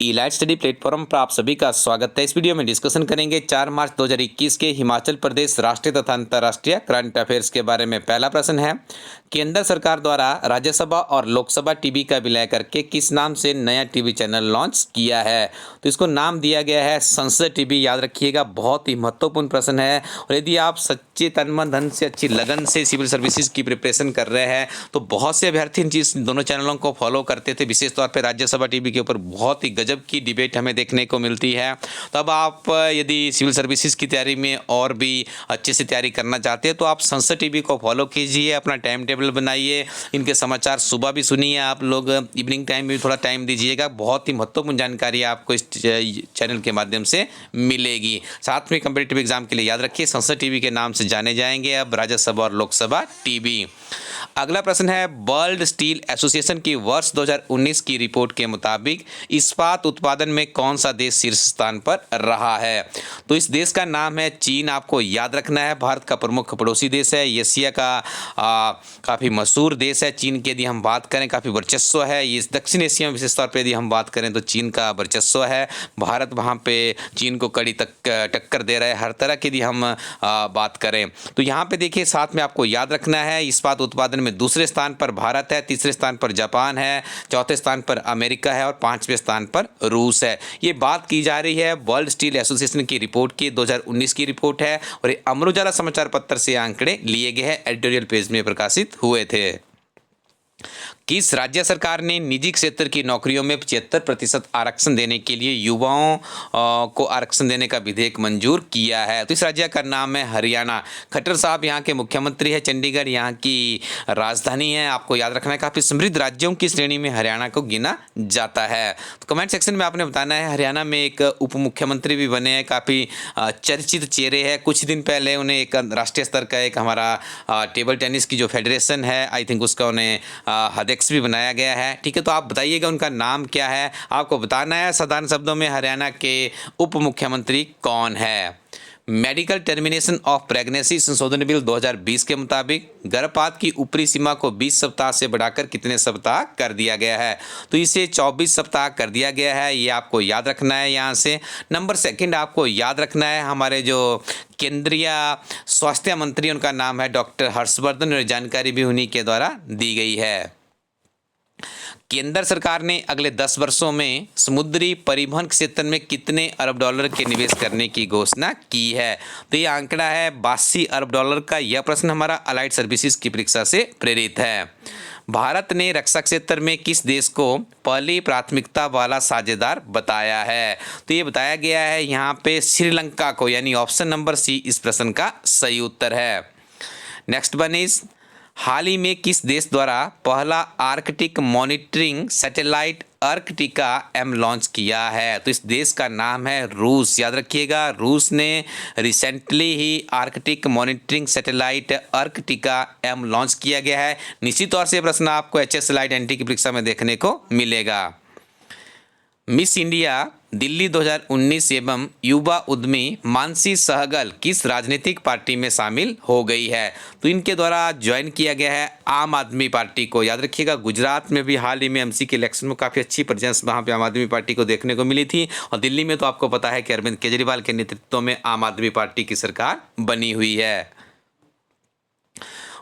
Elite study platform पर आप सभी का स्वागत है। इस वीडियो में डिस्कशन करेंगे 4 मार्च 2021 के हिमाचल प्रदेश राष्ट्रीय तथा अंतर्राष्ट्रीय करंट अफेयर्स के बारे में। पहला प्रश्न है, केंद्र सरकार द्वारा राज्यसभा और लोकसभा टीवी का विलय करके किस नाम से नया टीवी चैनल लॉन्च किया है? तो इसको नाम दिया गया है संसद टीवी। याद रखिएगा, बहुत ही महत्वपूर्ण प्रश्न है। और यदि आप सच्चे तन मन धन से अच्छी लगन से सिविल सर्विसेज की प्रिपरेशन कर रहे हैं तो बहुत से अभ्यर्थी इन चीज दोनों चैनलों को फॉलो करते थे। विशेष तौर पर राज्यसभा टीवी के ऊपर बहुत ही गजब की डिबेट हमें देखने को मिलती है। तो अब आप यदि सिविल सर्विसेज की तैयारी में और भी अच्छे से तैयारी करना चाहते हैं तो आप संसद टीवी को फॉलो कीजिए, अपना टाइम टेबल बनाइए, इनके समाचार सुबह भी सुनिए, आप लोग इवनिंग टाइम में भी थोड़ा टाइम दीजिएगा। बहुत ही महत्वपूर्ण जानकारी आपको इस चैनल के माध्यम से मिलेगी। साथ में कम्पिटिटिव एग्जाम के लिए याद रखिए संसद टीवी के नाम से जाने जाएंगे अब राज्यसभा और लोकसभा टीवी। अगला प्रश्न है, वर्ल्ड स्टील एसोसिएशन की वर्ष 2019 की रिपोर्ट के मुताबिक इस्पात उत्पादन में कौन सा देश शीर्ष स्थान पर रहा है? तो इस देश का नाम है चीन। आपको याद रखना है, भारत का प्रमुख पड़ोसी देश है, एशिया का काफ़ी मशहूर देश है। चीन की यदि हम बात करें काफ़ी वर्चस्व है ये दक्षिण एशिया में। विशेष तौर पर यदि हम बात करें तो चीन का वर्चस्व है। भारत वहाँ पे चीन को कड़ी टक्कर दे रहा है हर तरह की। यदि हम बात करें तो यहाँ पे देखिए, साथ में आपको याद रखना है इस्पात उत्पादन में दूसरे स्थान पर भारत है, तीसरे स्थान पर जापान है, चौथे स्थान पर अमेरिका है और पांचवें स्थान पर रूस है। ये बात की जा रही है वर्ल्ड स्टील एसोसिएशन की रिपोर्ट की, 2019 की रिपोर्ट है और ये अमर उजाला समाचार पत्र से आंकड़े लिए गए हैं, एडिटोरियल पेज में प्रकाशित हुए थे। किस राज्य सरकार ने निजी क्षेत्र की नौकरियों में 75% आरक्षण देने के लिए युवाओं को आरक्षण देने का विधेयक मंजूर किया है? तो इस राज्य का नाम है हरियाणा। खट्टर साहब यहाँ के मुख्यमंत्री है, चंडीगढ़ यहाँ की राजधानी है। आपको याद रखना है काफ़ी समृद्ध राज्यों की श्रेणी में हरियाणा को गिना जाता है। तो कमेंट सेक्शन में आपने बताना है। हरियाणा में एक उप मुख्यमंत्री भी बने हैं, काफ़ी चर्चित चेहरे हैं। कुछ दिन पहले उन्हें एक राष्ट्रीय स्तर का एक हमारा टेबल टेनिस की जो फेडरेशन है आई थिंक उसका उन्हें अध्यक्ष भी बनाया गया है। ठीक है, तो आप बताइएगा उनका नाम क्या है। आपको बताना है साधारण शब्दों में हरियाणा के उप मुख्यमंत्री कौन है। मेडिकल टर्मिनेशन ऑफ प्रेगनेंसी संशोधन बिल 2020 के मुताबिक गर्भपात की ऊपरी सीमा को 20 सप्ताह से बढ़ाकर कितने सप्ताह कर दिया गया है? तो इसे 24 सप्ताह कर दिया गया है। ये आपको याद रखना है। यहाँ से नंबर सेकंड आपको याद रखना है, हमारे जो केंद्रीय स्वास्थ्य मंत्री उनका नाम है डॉक्टर हर्षवर्धन और जानकारी भी उन्हीं के द्वारा दी गई है। केंद्र सरकार ने अगले 10 वर्षों में समुद्री परिवहन क्षेत्र में कितने अरब डॉलर के निवेश करने की घोषणा की है? तो ये आंकड़ा है 82 अरब डॉलर का। यह प्रश्न हमारा अलाइड सर्विसेज की परीक्षा से प्रेरित है। भारत ने रक्षा क्षेत्र में किस देश को पहली प्राथमिकता वाला साझेदार बताया है? तो ये बताया गया है यहाँ पे श्रीलंका को, यानी ऑप्शन नंबर सी इस प्रश्न का सही उत्तर है। नेक्स्ट वन इज, हाल ही में किस देश द्वारा पहला Arctic monitoring satellite Arktika M launch किया है? तो इस देश का नाम है रूस। याद रखिएगा, रूस ने रिसेंटली ही Arctic monitoring satellite Arktika M launch किया गया है। निश्चित तौर से प्रश्न आपको एचएस लाइट एनटी की परीक्षा में देखने को मिलेगा। मिस इंडिया दिल्ली 2019 एवं युवा उद्यमी मानसी सहगल किस राजनीतिक पार्टी में शामिल हो गई है? तो इनके द्वारा ज्वाइन किया गया है आम आदमी पार्टी को। याद रखिएगा, गुजरात में भी हाल ही में एमसी के इलेक्शन में काफ़ी अच्छी प्रेजेंस वहाँ पे आम आदमी पार्टी को देखने को मिली थी। और दिल्ली में तो आपको पता है कि अरविंद केजरीवाल के नेतृत्व में आम आदमी पार्टी की सरकार बनी हुई है।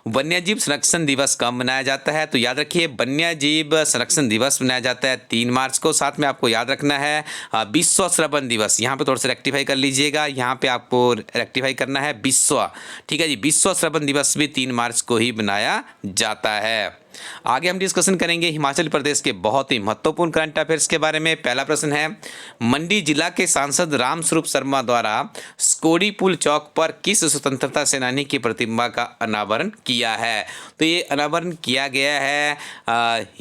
वन्यजीव संरक्षण दिवस कब मनाया जाता है? तो याद रखिए, वन्यजीव संरक्षण दिवस मनाया जाता है 3 मार्च को। साथ में आपको याद रखना है विश्व श्रवण दिवस। यहाँ पे थोड़ा सा रेक्टिफाई कर लीजिएगा, यहाँ पे आपको रेक्टिफाई करना है विश्व। ठीक है जी, विश्व श्रवण दिवस भी 3 मार्च को ही मनाया जाता है। आगे हम डिस्कशन करेंगे हिमाचल प्रदेश के बहुत ही महत्वपूर्ण करंट अफेयर्स के बारे में। पहला प्रश्न है, मंडी जिला के सांसद रामस्वरूप शर्मा द्वारा स्कोडी पुल चौक पर किस स्वतंत्रता सेनानी की प्रतिमा का अनावरण किया है? तो ये अनावरण किया गया है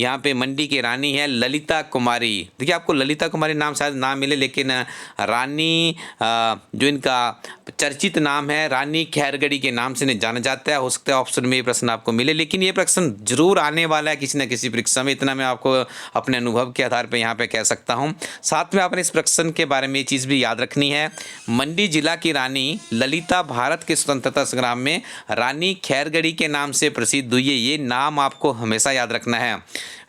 यहाँ पे मंडी की रानी है ललिता कुमारी। देखिए, आपको ललिता कुमारी नाम शायद ना मिले, लेकिन रानी जो इनका चर्चित नाम है रानी खैरगढ़ी के नाम से इन्हें जाना जाता है। हो सकता है ऑप्शन में ये प्रश्न आपको मिले, लेकिन ये प्रश्न जरूर आने वाला है किसी न किसी परीक्षा में, इतना मैं आपको अपने अनुभव के आधार पर यहाँ पे कह सकता हूँ। साथ में आपने इस प्रश्न के बारे में ये चीज़ भी याद रखनी है, मंडी जिला की रानी ललिता भारत के स्वतंत्रता संग्राम में रानी खैरगढ़ी के नाम से प्रसिद्ध हुई है। ये नाम आपको हमेशा याद रखना है।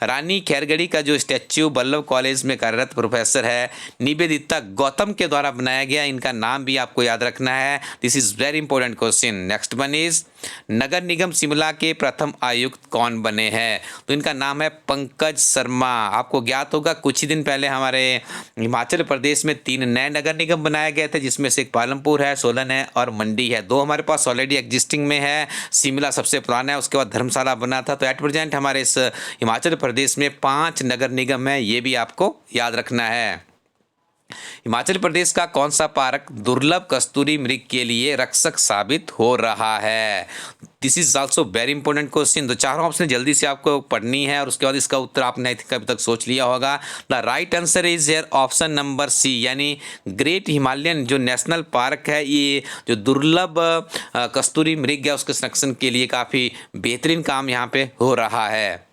रानी खैरगढ़ी का जो स्टैच्यू बल्लभ कॉलेज में कार्यरत प्रोफेसर है निवेदिता गौतम के द्वारा बनाया गया, इनका नाम भी आपको याद रखना है। This is very important question. Next one is नगर निगम शिमला के प्रथम आयुक्त कौन बने हैं? तो इनका नाम है पंकज शर्मा। आपको ज्ञात होगा कुछ ही दिन पहले हमारे हिमाचल प्रदेश में 3 नए नगर निगम बनाए गए थे, जिसमें से एक पालमपुर है, सोलन है और मंडी है। 2 हमारे पास ऑलरेडी एग्जिस्टिंग में है, शिमला सबसे पुराना है, उसके बाद धर्मशाला बना था। तो एट प्रेजेंट हमारे इस हिमाचल प्रदेश में 5 नगर निगम है, ये भी आपको याद रखना है। हिमाचल प्रदेश का कौन सा पार्क दुर्लभ कस्तूरी मृग के लिए रक्षक साबित हो रहा है? This is also very important question. तो 4 ऑप्शन जल्दी से आपको पढ़नी है और उसके बाद इसका उत्तर आपने आई थिंक अभी तक सोच लिया होगा। The right answer is here option number C, यानी ग्रेट हिमालयन जो नेशनल पार्क है, ये जो दुर्लभ कस्तूरी मृग है उसके संरक्षण के लिए काफ़ी बेहतरीन काम यहाँ पे हो रहा है।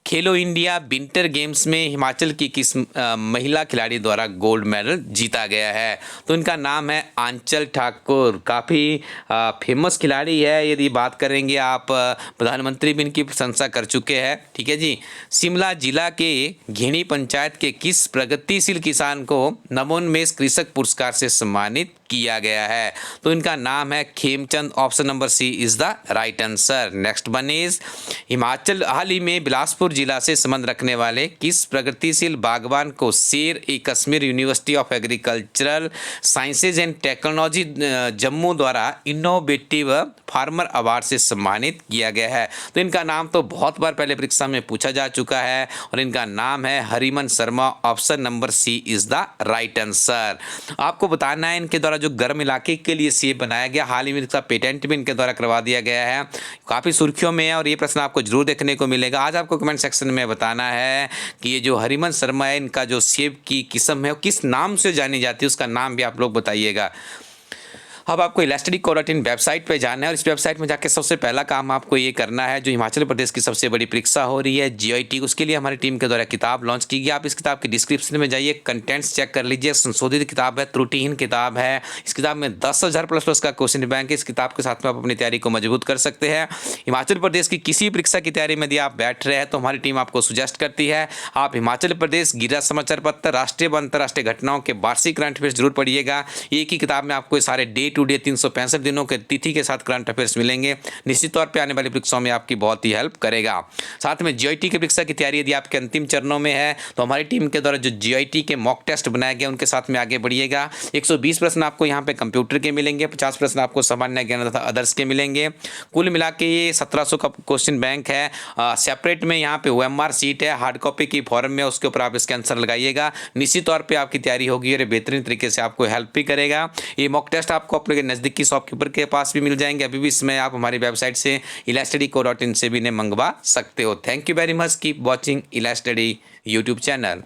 खेलो इंडिया विंटर गेम्स में हिमाचल की किस महिला खिलाड़ी द्वारा गोल्ड मेडल जीता गया है? तो इनका नाम है आंचल ठाकुर। काफ़ी फेमस खिलाड़ी है। यदि बात करेंगे आप, प्रधानमंत्री भी इनकी प्रशंसा कर चुके हैं। ठीक है जी। शिमला जिला के घेणी पंचायत के किस प्रगतिशील किसान को नवोन्मेष कृषक पुरस्कार से सम्मानित किया गया है? तो इनका नाम है Khemchand. Option number C is the right answer. Next one is Himachal हाल ही में बिलासपुर जिला से संबंध रखने वाले किस प्रगतिशील बागवान को Sher e Kashmir university of agricultural sciences and technology Jammu द्वारा इनोवेटिव फार्मर अवार्ड से सम्मानित किया गया है? तो इनका नाम तो बहुत बार पहले परीक्षा में पूछा जा चुका है और इनका नाम है Hariman Sharma. Option number C is the right answer. आपको बताना है इनके द्वारा जो गर्म इलाके के लिए सेब बनाया गया, हाल ही में इसका पेटेंट भी इनके द्वारा करवा दिया गया है। काफ़ी सुर्खियों में है और ये प्रश्न आपको जरूर देखने को मिलेगा। आज आपको कमेंट सेक्शन में बताना है कि ये जो हरिमन शर्मा है, इनका जो सेब की किस्म है वो किस नाम से जानी जाती है, उसका नाम भी आप लोग बताइएगा। अब आपको elasticco.in वेबसाइट पे जाना है और इस वेबसाइट में जाके सबसे पहला काम आपको ये करना है, जो हिमाचल प्रदेश की सबसे बड़ी परीक्षा हो रही है GIT, उसके लिए हमारी टीम के द्वारा किताब लॉन्च की गई। आप इस किताब के डिस्क्रिप्शन में जाइए, कंटेंट्स चेक कर लीजिए। संशोधित किताब है, त्रुटिहीन किताब है। इस किताब में 10,000 प्लस का क्वेश्चन बैंक है। इस किताब के साथ में आप अपनी तैयारी को मजबूत कर सकते हैं। हिमाचल प्रदेश की किसी परीक्षा की तैयारी में यदि आप बैठ रहे हैं तो हमारी टीम आपको सुजेस्ट करती है आप हिमाचल प्रदेश गिरिराज समाचार पत्र, राष्ट्रीय व अंतर्राष्ट्रीय घटनाओं के वार्षिक करंट अफेयर्स जरूर पढ़िएगा। एक ही किताब में आपको सारे डे टू डे 365 दिनों के तिथि के साथ करंट अफेयर्स मिलेंगे। निश्चित तौर पे आने वाली परीक्षाओं में आपकी बहुत ही हेल्प करेगा। साथ में GIT की परीक्षा की तैयारी यदि आपके अंतिम चरणों में है तो हमारी टीम के द्वारा जो GIT के मॉक टेस्ट बनाए गए उनके साथ में आगे बढ़िएगा। 120 प्रश्न आपको यहाँ पे कंप्यूटर के मिलेंगे, 50 प्रश्न आपको सामान्य ज्ञान तथा अदर्स के मिलेंगे। कुल मिला के ये 1700 का क्वेश्चन बैंक है। सेपरेट में यहाँ पे OMR सीट है, हार्ड कॉपी की फॉर्म में, उसके ऊपर आप इसके आंसर लगाइएगा। निश्चित तौर पर आपकी तैयारी होगी और बेहतरीन तरीके से आपको हेल्प भी करेगा। ये मॉक टेस्ट आपको अपने नज़दीक की शॉपकीपर के पास भी मिल जाएंगे। अभी भी इसमें आप हमारी वेबसाइट से elasticco.in से भी इन्हें मंगवा सकते हो। Thank you very much. Keep watching इलास्टडी यूट्यूब चैनल।